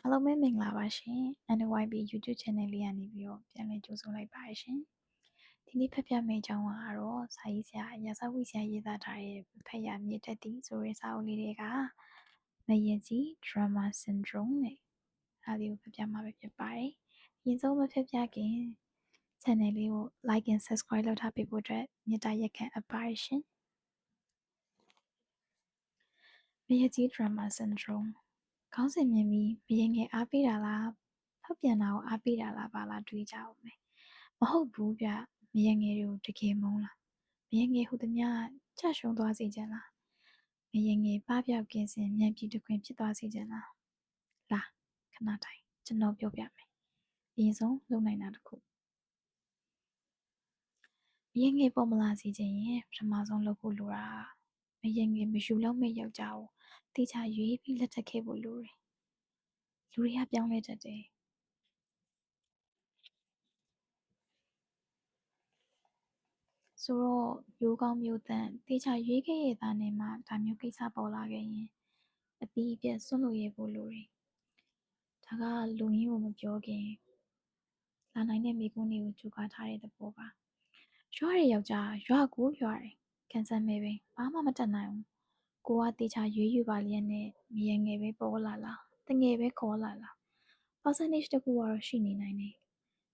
အားလုံးပဲမင်္ဂလာပါရှင် NYB YouTube Channel လေးကနေပြီးတော့ပြန်လည်ကြိုဆိုလိုက်ပါရှင်ဒီနေ့ဖတ်ပြမယ့်အကြောင်းကတော့စာရေးဆရာရာဇဝိဆရာရေးသားထားတဲ့ဖတ်ရမြင့်တက်သည်ဆိုတဲ့စာအုပ်လေးတွေကမယဉ်ကြီး Drama Syndrome နဲ့အားလေးကိုဖတ်ပြမှာပဲဖြစ်ပါတယ်အရင်ဆုံးမဖတ်ပြခင် channel လေးကို like and subscribe လုပ်ထားပေးဖို့အတွက်မေတ္တာရက်ခံအပ်ပါတယ်ရှင်မယဉ်ကြီး Drama Syndromeခေါင်းစဉ်မြင်ပြီးမရင်ငယ်အားပေးတာလားဖောက်ပြန်တာကိုအားပေးတာလားပါလားတွေးကြအောင်မယ်မဟုတ်ဘူးဗျမရင်ငယ်တွေကိုတကယ်မုန်းလားမရင်ငယ်ဟူသမျှကြရှုံးသွားစေခြင်းလားမရင်ငယ်ပပျောက်ကင်းစင်မြန်ပြည်တခွင်ဖြစ်သွားစေခြင်းလားလာခဏတိုင်းကျွန်တော်ပြောပြမယ်အရင်ဆုံးလုပ်နိုင်တာတစ်ခုမရင်ငယ်ပေါ်မလာစေခြင်းရင်ပထမဆုံးလုပ်ဖို့လိုတာမရင်ငယ်မယူလောက်မဲ့ယောက်ျားကိုတေချာရွေးပြီးလက်ထပ်ခဲ့ဖို့လိုတယ်လူတွေကပြောင်းလဲတတ်တယ်ဆိုတော့မျိုးကောင်းမျိုးသန့်တေချာရွေးခဲ့ရတာနဲ့မှဒါမျိုးကိစ္စပေါ်လာခဲ့ရင်အပြီးအပြတ်စွန့်လို့ရဖို့လိုတယ်ဒါကလူရင်းကိုမပြောခင်လာနိုင်တဲ့မိကွန်းတွေကိုကြိုးကားထားတဲ့သဘောပါရွာတဲ့ယောက်ျားရွာကိုရွာတယ်ခံစားမဲ့ပဲဘာမှမတတ်နိုင်ဘူးကိုကတေချာရွေးယူပါလျက်နဲ့မရငယ်ပဲပေါ်လာလားတငယ်ပဲခေါ်လာလား percentage တခုကတော့ရှိနေနိုင်တယ်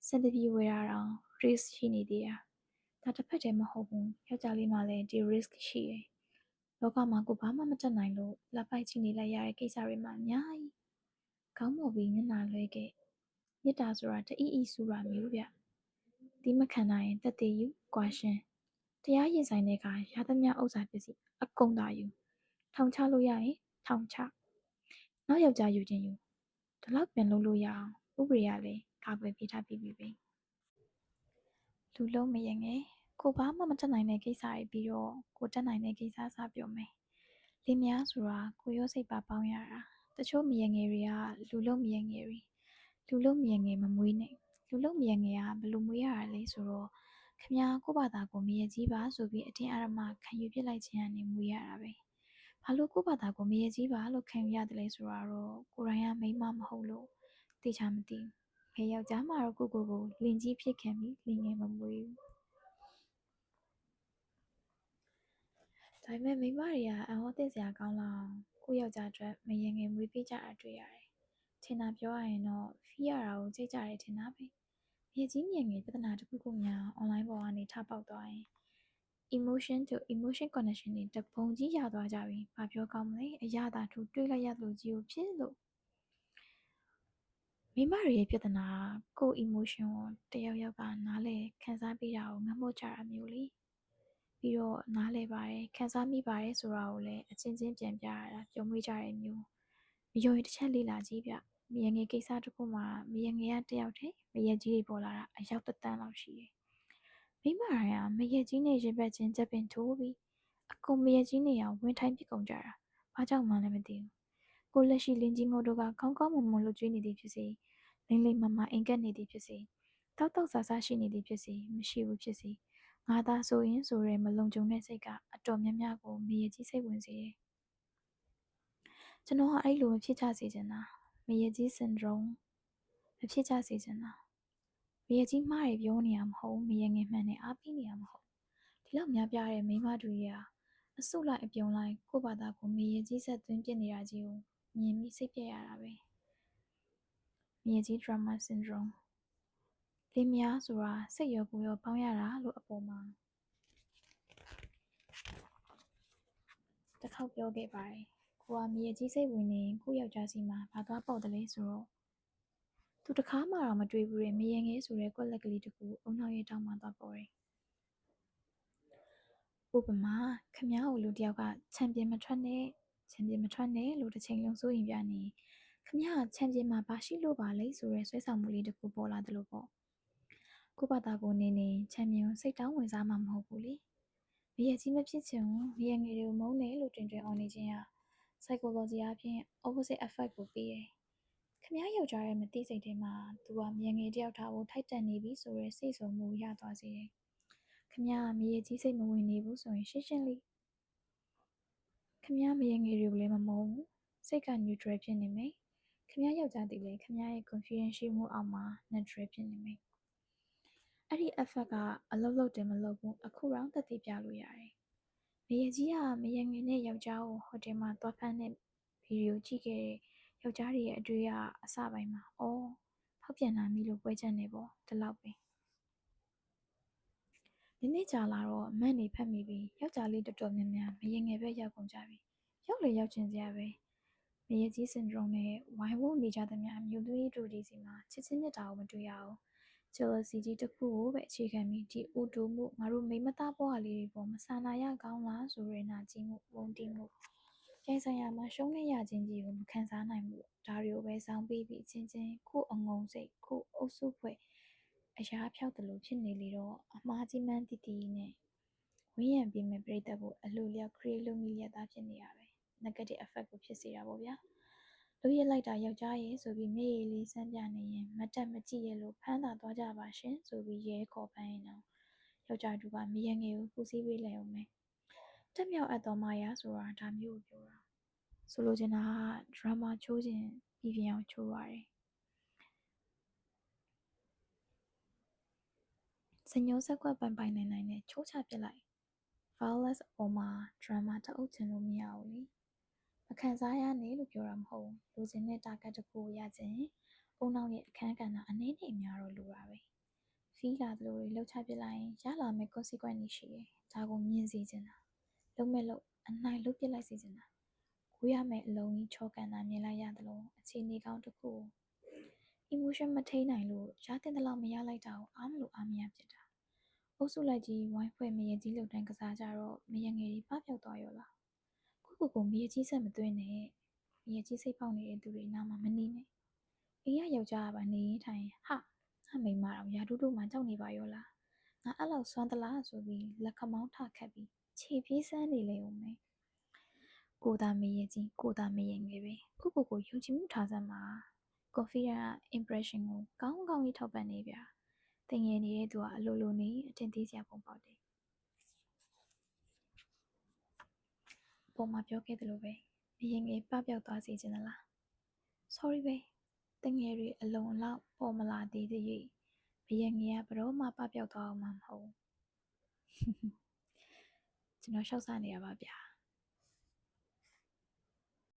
စက်တပြေဝယ်ရအောင် risk ရှိနေသေးတာဒါတစ်ဖက်တည်းမဟုတ်ဘူးယောက်ျားလေးမှလည်းဒီ risk ရှိတယ်လောကမှာကိုဘာမှမတတ်နိုင်လို့လက်ပိုက်ချနေလိုက်ရတဲ့ကိစ္စတွေမှအများကြီးခေါင်းမော်ပြီးမျက်နှာလွှဲခဲ့မြစ်တာဆိုတာတအီအီဆူတာမျိုးဗျဒီမခံနိုင်ရင်တက်သေးယူကွာရှင်တရားရင်ဆိုင်တဲ့အခါရသမျှဥစ္စာပစ္စည်းအကုန်သာယူထောင်ချလို့ရရင်ထောင်ချနောက်ယောက်ျားယူခြင်းယူဒီလောက်ပြန်လုပ်လို့ရအောင်ဥပဒေကလည်းကာကွယ်ပေးထားပြီးပြီလူလုံးမရင်ငယ်ကိုဘာမှမတတ်နိုင်တဲ့ကိစ္စတွေပြီးတော့ကိုတတ်နိုင်တဲ့ကိစ္စစပြောမယ်လင်းများဆိုတာကိုရောစိတ်ပါပေါင်းရတာတချို့မရင်ငယ်တွေကလူလုံးမရင်ငယ်တွေလူလုံးမရင်ငယ်မမွေးနဲ့လူလုံးမရင်ငယ်ကဘလို့မွေးရတာလဲဆိုတော့ခမကိုဘာသာကိုမရကြီးပါဆိုပြီးအတင်းအဓမ္မခံယူပြစ်လိုက်ခြင်းကနေမွေးရတာပဲဘာလို့ကိုဘာသာကိုမရကြီးပါလို့ခံယူရတယ်လဲဆိုတာတော့ကိုရိုင်းကမိမမဟုတ်လို့သိချာမသိဘူးဘယ်ယောက်ျားမှတော့ကိုလင်ကြီးဖြစ်ခံပြီးလင်ငယ်မမွေးဘူးဒါပေမဲ့မိန်းမတွေကအံ့ဩသင့်စရာကောင်းလောက်ကိုယောက်ျားအတွက်မရင်ငယ်မွေးပေးကြတာတွေ့ရတယ်။ထင်တာပြောရရင်တော့ဖီးရတာကိုကြိတ်ကြတယ်ထင်တာပဲ။မြေကြီးမြင်ငယ်ပြဿနာတစ်ခုခုများအွန်လိုင်းပေါ်ကနေထပေါက်သွားရင် emotion to emotion connection တွေတပုံကြီးရသွားကြပြီ။ဘာပြောကောင်းမလဲအရသာထူတွေးလိုက်ရလို့ကြီးကိုဖြစ်လို့မိမတွေရဲ့ပြဿနာကို emotion ကိုတယောက်ယောက်ကနားလဲခံစားပေးတာကိုငမို့ကြတာမျိုးလေပြီးတော့နားလဲပါတယ်ခံစားမိပါတယ်ဆိုတာကိုလည်းအချင်းချင်းပြန်ပြရတာကြုံတွေ့ကြတဲ့မျိုးမယုံရင်တစ်ချက်လေ့လာကြည့်ဗျမယငယ်ကိစ္စတစ်ခုမှာမယငယ်ကတယောက်တည်းမယကြီးတွေပေါ်လာတာအယောက်တစ်တန်းလောက်ရှိတယ်မိမရိုင်းကမယကြီးနဲ့ရင်ဘတ်ချင်းချက်ပင်ထိုးပြီးအကုန်မယကြီးနေအောင်ဝင်ထိုင်းပြစ်ကုန်ကြတာဘာကြောင့်မှလည်းမသိဘူးကိုလက်ရှိလင်းကြီးငိုတို့ကကောင်းကောင်းမွန်မွန်လွတ်ကျွေးနေသည်ဖြစ်စေလိမ့်လိမ့်မမအိမ်ကက်နေသည်ဖြစ်စေတောက်ဆာဆာရှိနေသည်ဖြစ်စေမရှိဘူးဖြစ်စေငါသာဆိုရင်ဆိုရဲမလုံခြုံတဲ့စိတ်ကအတော်များများကိုမရကြီးစိတ်ဝင်စေတယ်ကျွန်တော်ကအဲ့လိုမဖြစ်ကြစေချင်တာမရကြီး syndrome မဖြစ်ကြစေချင်တာမရကြီးမှားရပြောနေရမဟုတ်မရငယ်မှန်နဲ့အားပေးနေရမဟုတ်ဒီလောက်များပြားတဲ့မိမတွေကအစုလိုက်အပြုံလိုက်ကိုယ့်ဘာသာကိုမရကြီးဆက်သွင်းပြနေတာကြီးကိုမြင်ပြီးစိတ်ပြက်ရတာပဲမရကြီး drama syndrome လင်းများဆိုတာစိတ်ရောကိုယ်ရောပေါင်းရတာလို့အပေါ်မှာတစ်ခေါက်ပြောခဲ့ပါတယ်ကိုကမြေကြီးစိတ်ဝင်နေကိုယောက်ျားစီမှာဘာသွားပေါ့တယ်လဲဆိုတော့သူတခါမှတော့မတွေ့ဘူးတဲ့မရင်ငယ်ဆိုတဲ့ကွက်လက်ကလေးတကူအုံနောက်ရဲ့တောင်းမှသွားပေါ်တယ်ဥပမာခမည်းကိုလူတယောက်ကချန်ပီယံမထွက်နဲ့လို့တစ်ချိန်လုံးစိုးရင်ပြနေခမည်းကချန်ပီယံမှာဘာရှိလို့ပါလဲဆိုရဲဆွဲဆောင်မှုလေးတကူပေါ်လာတယ်လို့ပေါ့ကိုဘာသာကိုနေချန်ပီယံစိတ်တောင်းဝင်စားမှာမဟုတ်ဘူးလေမရကြီးမဖြစ်ချင်ဘူးမရငယ်တွေကိုမုန်းတယ်လို့တွင်အောင်နေခြင်းက psychology အပြင် opposite effect ကိုပေးတယ်ခမည်းယောက်ျားရဲ့မသိစိတ်ထဲမှာသူကမြငယ်တယောက်ထားကိုထိုက်တန်နေပြီဆိုရဲစိတ်ဆုံမှုရသွားစေတယ်ခမည်းကမရကြီးစိတ်မဝင်နေဘူးဆိုရင်ရှင်းရှင်းလေးခမည်းမရငယ်တွေကိုလည်းမမုန်းဘူးစိတ်က neutral ဖြစ်နေမယ်ခ ခမယောက်ျားသည်လည်းခမရဲ့ confidence ရှိမှုအောက်မှာ natural ဖြစ်နေမယ်အဲ့ဒီ effect ကအလုပ်လုပ်တယ်မလုပ်ဘူးအခုတော့သက်သေပြလို့ရတယ်မရကြီးကမရငယ်နဲ့ယောက်ျားကိုဟိုတယ်မှာသွားဖမ်းတဲ့ဗီဒီယိုကြည့်ခဲ့တဲ့ယောက်ျားတွေရဲ့အတွေ့အစပိုင်းမှာအော်ဖောက်ပြန်လာပြီလို့ပွဲချက်နေပေါ့ဒီလောက်ပဲနည်းနည်းကြာလာတော့မန့်နေဖက်မိပြီးယောက်ျားလေးတော်တော်များများမရငယ်ပဲရောက်ကုန်ကြပြီရောက်လေရောက်ချင်စရာပဲမရကြီးစင်ဒရုံနဲ့ဝိုင်းဝန်းနေကြသမျှမျိုးသွေးတို့ဒီစီမှာချစ်ချင်းမြတ်တာကိုမတွေ့ရအောင်jealousy ကြီးတစ်ခုကိုပဲအခြေခံပြီးဒီဥတူမှုငါတို့မိမသားဘွားလေးတွေပေါ်မဆာနာရကောင်းလားဆိုရဲနာကြည့်မှုပုံတီးမှုကျိုင်ဆိုင်ရာမှာရှုံးနေရခြင်းကြီးကိုမခံစားနိုင်ဘူးဒါတွေကိုပဲစောင်းပေးပြီးချင်းချင်းခုအငုံစိတ်ခုအုပ်စုဖွဲ့အရာဖြောက်တယ်လို့ဖြစ်နေလေတော့အမှားကြီးမှန်းတည်တည်နဲ့ဝင်းရံပြီးမဲ့ပြိတ္တကိုအလိုလျောက် create လုပ်မိရတာဖြစ်နေရပဲ negative effect ကိုဖြစ်စေတာပေါ့ဗျာလို့ရလိုက်တာယောက်ျားရဲ့ဆိုပြီးမျက်ရည်လေးစမ်းပြနေရင်မတက်မကြည့်ရလို့ဖမ်းတာသွားကြပါရှင်ဆိုပြီးရဲခေါ်ပန်းရင်တော့ယောက်ျားတူကမရငယ်ကိုပူစည်းပေးလိုက်အောင်မယ်တက်မြောက်အပ်တော်မရဆိုတာဒါမျိုးကိုပြောတာဆိုလိုချင်တာက drama ချိုးခြင်းပြည်ပြအောင်ချိုးရတယ်စညိုးဆက်ကွက်ပိုင်ပိုင်နိုင်နိုင်နဲ့ချိုးချပစ်လိုက် violence အပေါ်မှာ drama တအုပ်ချင်လို့မရဘူးလေမခံစားရနဲ့လို့ပြောတာမဟုတ်ဘူးလိုချင်တဲ့ target တစ်ခုကိုရခြင်းအုံနောက်ရဲ့အခန်းကဏ္ဍအနည်းနဲ့အများတော့လိုတာပဲ feel လာသလိုတွေလှုပ်ချပစ်လိုက်ရင်ရလာမယ့် consequence ရှိတယ်ဒါကိုမြင်စေချင်တာလုံးမဲ့လို့အနိုင်လုတ်ပစ်လိုက်စေချင်တာကိုရမယ့်အလုံးကြီးချောကန်တာမြင်လိုက်ရသလိုအခြေအနေကောင်းတစ်ခု emotion မထိန်နိုင်လို့ရတဲ့လောက်မရလိုက်တာကိုအားမလို့အားမရဖြစ်တာအုပ်စုလိုက်ကြီးဝိုင်းဖွဲ့မရကြီးလှုပ်တန်းကစားကြတော့မရငယ်ကြီးပပျောက်သွားရောလားကိုမရကြီးဆက်မသွင်းနဲ့မရကြီးစိတ်ပေါက်နေတဲ့သူတွေနားမှာမနေနဲ့အိမ်ကယောက်ျားကပါနေထိုင်ဟာငါမိမတော့ရာထူးတို့မှကြောက်နေပါရောလားငါအဲ့လောက်စွမ်းသလားဆိုပြီးလက်ခမောင်းထခတ်ပြီးခြေပြေးစမ်းနေလေဦးမယ်ကိုသာမရကြီးကိုသာမရငယ်ပဲကိုယုံကြည်မှုထားစမ်းပါ confident impression ကိုကောင်းကောင်းကြီးထောက်ပံ့နေဗျာတင်ငယ်နေတဲ့သူကအလိုလိုနေအတင်သေးစရာပုံပေါက်တယ်ပုံမှာပြောခဲ့သလိုပဲမရငယ်ပပျောက်သွားစေချင်သလား sorry ပဲတင်ငယ်တွေအလုံးအလောက်ပေါ်မလာသေးသေး၍မရငယ်ကဘရောမှပပျောက်သွားအောင်မှာမဟုတ်ကျွန်တော်ရှောက်စားနေရပါဗျာ